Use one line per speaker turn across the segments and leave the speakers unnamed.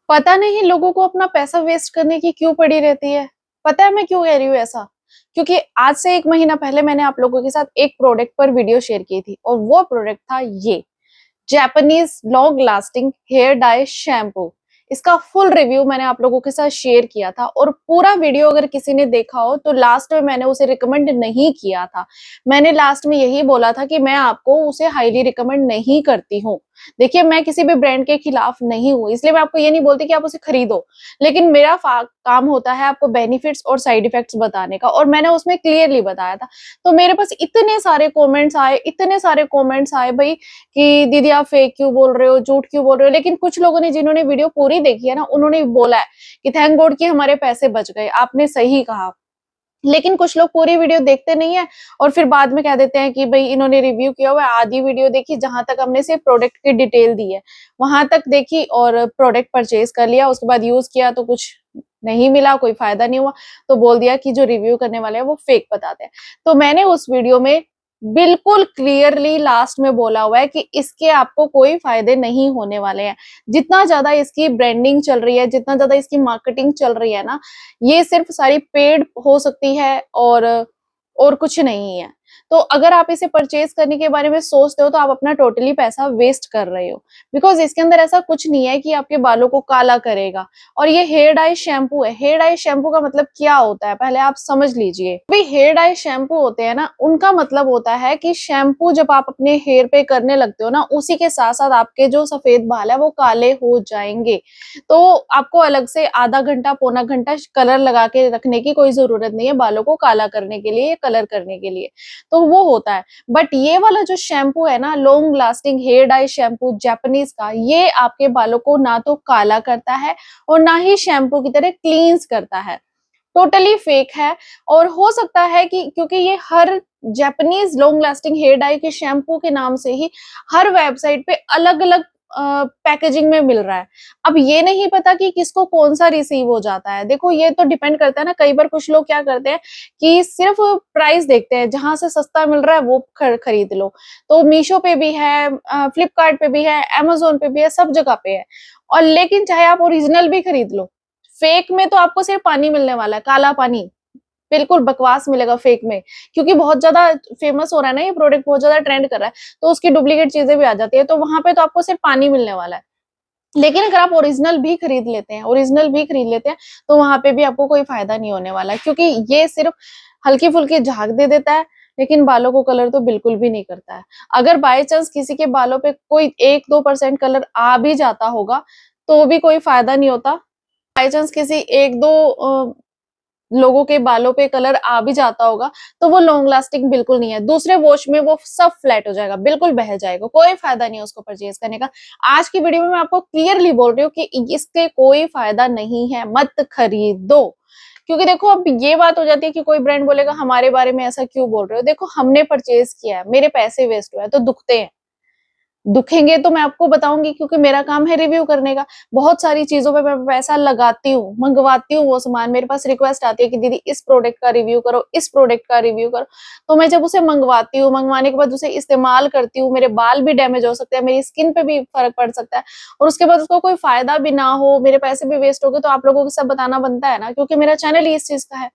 पता नहीं लोगों को अपना पैसा वेस्ट करने की क्यों पड़ी रहती है। पता है मैं क्यों कह रही हूँ ऐसा? क्योंकि आज से 1 महीना पहले मैंने आप लोगों के साथ एक प्रोडक्ट पर वीडियो शेयर की थी और वो प्रोडक्ट था ये Japanese long lasting hair dye shampoo. इसका फुल रिव्यू मैंने आप लोगों के साथ शेयर किया था और पूरा वीडियो अगर किसी ने देखा हो तो लास्ट में मैंने उसे रिकमेंड नहीं किया था। मैंने लास्ट में यही बोला था कि मैं आपको उसे हाईली रिकमेंड नहीं करती हूँ। देखिए, मैं किसी भी ब्रांड के खिलाफ नहीं हूँ, इसलिए मैं आपको ये नहीं बोलती कि आप उसे खरीदो। लेकिन मेरा काम होता है आपको बेनिफिट्स और साइड इफेक्ट्स बताने का, और मैंने उसमें क्लियरली बताया था। तो मेरे पास इतने सारे कमेंट्स आए भाई कि दीदी आप फेक क्यों बोल रहे हो, झूठ क्यों बोल रहे हो। लेकिन कुछ लोगों ने, जिन्होंने वीडियो पूरी देखी है ना, उन्होंने बोला है कि थैंक गॉड कि हमारे पैसे बच गए, आपने सही कहा। लेकिन कुछ लोग पूरी वीडियो देखते नहीं है और फिर बाद में कह देते हैं कि भाई इन्होंने रिव्यू किया हुआ है, आधी वीडियो देखी जहां तक हमने सिर्फ प्रोडक्ट की डिटेल दी है वहां तक देखी और प्रोडक्ट परचेज कर लिया, उसके बाद यूज किया तो कुछ नहीं मिला, कोई फायदा नहीं हुआ, तो बोल दिया कि जो रिव्यू करने वाले हैं वो फेक बताते हैं। तो मैंने उस वीडियो में बिल्कुल क्लियरली लास्ट में बोला हुआ है कि इसके आपको कोई फायदे नहीं होने वाले हैं। जितना ज्यादा इसकी ब्रांडिंग चल रही है, जितना ज्यादा इसकी मार्केटिंग चल रही है ना, ये सिर्फ सारी पेड हो सकती है और कुछ नहीं है। तो अगर आप इसे परचेज करने के बारे में सोचते हो तो आप अपना टोटली पैसा वेस्ट कर रहे हो, बिकॉज इसके अंदर ऐसा कुछ नहीं है कि आपके बालों को काला करेगा। और ये हेयर डाई शैम्पू है। हेयर डाई शैम्पू का मतलब क्या होता है पहले आप समझ लीजिए। भाई हेयर डाई शैम्पू होते हैं ना, उनका मतलब होता है कि शैम्पू जब आप अपने हेयर पे करने लगते हो ना, उसी के साथ साथ आपके जो सफेद बाल है वो काले हो जाएंगे। तो आपको अलग से आधा घंटा पौना घंटा कलर लगा के रखने की कोई जरूरत नहीं है बालों को काला करने के लिए, कलर करने के लिए। तो वो होता है। बट ये वाला जो शैम्पू है ना, long lasting hair dye shampoo Japanese का, ये आपके बालों को ना तो काला करता है और ना ही शैम्पू की तरह क्लींस करता है। टोटली फेक है। और हो सकता है कि क्योंकि ये हर Japanese long lasting hair dye के शैम्पू के नाम से ही हर वेबसाइट पे अलग अलग पैकेजिंग में मिल रहा है। अब ये नहीं पता कि किसको कौन सा रिसीव हो जाता है। देखो, ये तो डिपेंड करता है ना, कई बार कुछ लोग क्या करते हैं कि सिर्फ प्राइस देखते हैं, जहां से सस्ता मिल रहा है वो खरीद लो। तो मीशो पे भी है, फ्लिपकार्ट पे भी है, अमेजोन पे भी है, सब जगह पे है। और लेकिन चाहे आप ओरिजिनल भी खरीद लो, फेक में तो आपको सिर्फ पानी मिलने वाला है, काला पानी। बिल्कुल बकवास मिलेगा फेक में, क्योंकि बहुत ज्यादा फेमस हो रहा है ना ये प्रोडक्ट, बहुत ज्यादा ट्रेंड कर रहा है, तो उसकी डुप्लीकेट चीजें भी आ जाती है, तो वहां पे तो आपको सिर्फ पानी मिलने वाला है। लेकिन अगर आप ओरिजिनल भी खरीद लेते हैं तो वहां पे भी आपको कोई फायदा नहीं होने वाला है, क्योंकि ये सिर्फ हल्की फुल्की झाग दे देता है, लेकिन बालों को कलर तो बिल्कुल भी नहीं करता है। अगर बाय चांस किसी के बालों पे कोई 1-2% कलर आ भी जाता होगा तो भी कोई फायदा नहीं होता। बाय चांस किसी 1-2 लोगों के बालों पे कलर आ भी जाता होगा तो वो लॉन्ग लास्टिंग बिल्कुल नहीं है। दूसरे वॉश में वो सब फ्लैट हो जाएगा, बिल्कुल बह जाएगा, कोई फायदा नहीं है उसको परचेज करने का। आज की वीडियो में मैं आपको क्लियरली बोल रही हूँ कि इसके कोई फायदा नहीं है, मत खरीदो। क्योंकि देखो, अब ये बात हो जाती है कि कोई ब्रांड बोलेगा हमारे बारे में ऐसा क्यों बोल रहे हो। देखो, हमने परचेज किया है, मेरे पैसे वेस्ट हुए हैं तो दुखते हैं। दुखेंगे तो मैं आपको बताऊंगी, क्योंकि मेरा काम है रिव्यू करने का। बहुत सारी चीजों पे मैं पैसा लगाती हूँ, मंगवाती हूँ वो सामान, मेरे पास रिक्वेस्ट आती है कि दीदी इस प्रोडक्ट का रिव्यू करो, इस प्रोडक्ट का रिव्यू करो। तो मैं जब उसे मंगवाती हूँ, मंगवाने के बाद उसे इस्तेमाल करती हूँ, मेरे बाल भी डैमेज हो सकते हैं, मेरी स्किन पे भी फर्क पड़ सकता है, और उसके बाद उसको कोई फायदा भी ना हो, मेरे पैसे भी वेस्ट हो गए, तो आप लोगों को सब बताना बनता है ना, क्योंकि मेरा चैनल ही इस चीज का है।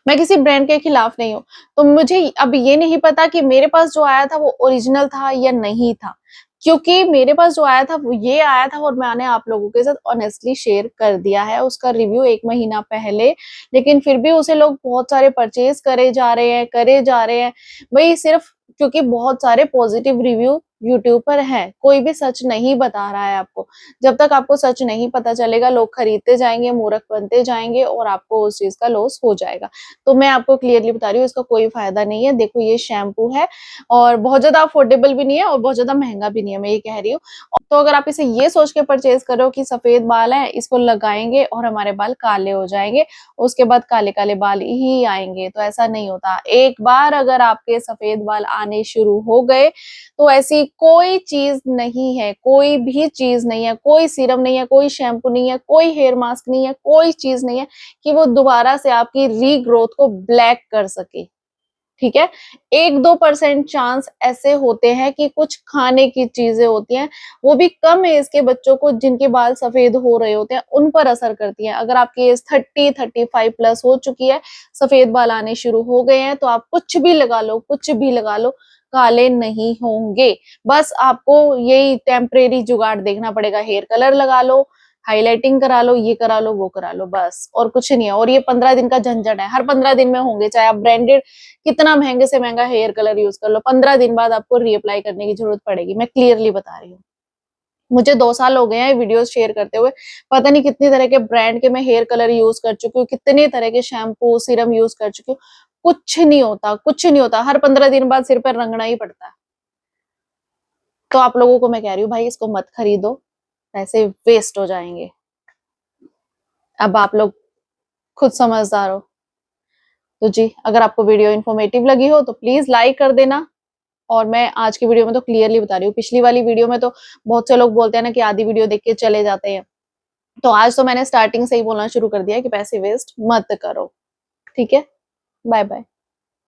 मैं किसी ब्रांड के खिलाफ नहीं हूँ। तो मुझे अब ये नहीं पता कि मेरे पास जो आया था वो ओरिजिनल था या नहीं था। क्योंकि मेरे पास जो आया था वो ये आया था और मैंने आप लोगों के साथ ऑनेस्टली शेयर कर दिया है उसका रिव्यू 1 महीना पहले। लेकिन फिर भी उसे लोग बहुत सारे परचेज़ करे जा रहे हैं। वही सिर्फ क्योंकि बहुत सारे पॉजिटिव रिव्यू यूट्यूब पर हैं। कोई भी सच नहीं बता रहा है आपको। जब तक आपको सच नहीं पता चलेगा, लोग खरीदते जाएँगे, मूर्ख बनते जाएँगे और आपको उस चीज़ का लॉस हो जाएगा। तो मैं आपको क्लियरली बता रही हूँ, इसका कोई फायदा नहीं है। देखो, ये शैम्पू है और बहुत ज़्यादा अफोर्डेबल भी नहीं है और बहुत ज़्यादा महँगा भी नहीं है, मैं ये कह रही हूँ। तो अगर आप इसे ये सोच के परचेज़ कर रहे हो कि सफ़ेद बाल हैं, इसको लगाएँगे और हमारे बाल काले हो जाएँगे, उसके बाद काले-काले बाल ही आएँगे, तो ऐसा नहीं होता। एक बार अगर आपके सफ़ेद बाल आने शुरू हो गए, तो ऐसी कोई चीज़ नहीं है, कोई भी चीज़ नहीं है, कोई सीरम नहीं है, कोई शैम्पू नहीं है, कोई हेयर मास्क नहीं है, कोई चीज़ नहीं है कि वो दोबारा से आपकी रीग्रोथ को ब्लैक कर सके। ठीक है। 1-2% चांस ऐसे होते हैं कि कुछ खाने की चीजें होती हैं, वो भी कम एज के बच्चों को जिनके बाल सफेद हो रहे होते हैं उन पर असर करती है। अगर आपकी एज 30-35 प्लस हो चुकी है, सफेद बाल आने शुरू हो गए हैं, तो आप कुछ भी लगा लो, कुछ भी लगा लो, काले नहीं होंगे। बस आपको यही टेम्परेरी जुगाड़ देखना पड़ेगा, हेयर कलर लगा लो, हाइलाइटिंग करा लो, ये करा लो, वो करा लो, बस और कुछ नहीं है। और ये 15 दिन का झंझट है, हर 15 दिन में होंगे, चाहे आप ब्रांडेड कितना महंगे से महंगा हेयर कलर यूज कर लो, 15 दिन बाद आपको रीअप्लाई करने की जरूरत पड़ेगी। मैं क्लियरली बता रही हूँ। मुझे 2 साल हो गए हैं वीडियोस शेयर करते हुए, पता नहीं कितनी तरह के ब्रांड के मैं हेयर कलर यूज कर चुकी हूँ, कितने तरह के शैम्पू सीरम यूज कर चुकी हूँ, कुछ नहीं होता, कुछ नहीं होता। हर 15 दिन बाद सिर पर रंगना ही पड़ता है। तो आप लोगों को मैं कह रही हूँ भाई, इसको मत खरीदो, पैसे वेस्ट हो जाएंगे। अब आप लोग खुद समझदार हो। तो जी, अगर आपको वीडियो इन्फॉर्मेटिव लगी हो तो प्लीज लाइक कर देना। और मैं आज की वीडियो में तो क्लियरली बता रही हूँ, पिछली वाली वीडियो में तो बहुत से लोग बोलते हैं ना कि आधी वीडियो देख के चले जाते हैं, तो आज तो मैंने स्टार्टिंग से ही बोलना शुरू कर दिया कि पैसे वेस्ट मत करो। ठीक है, बाय बाय।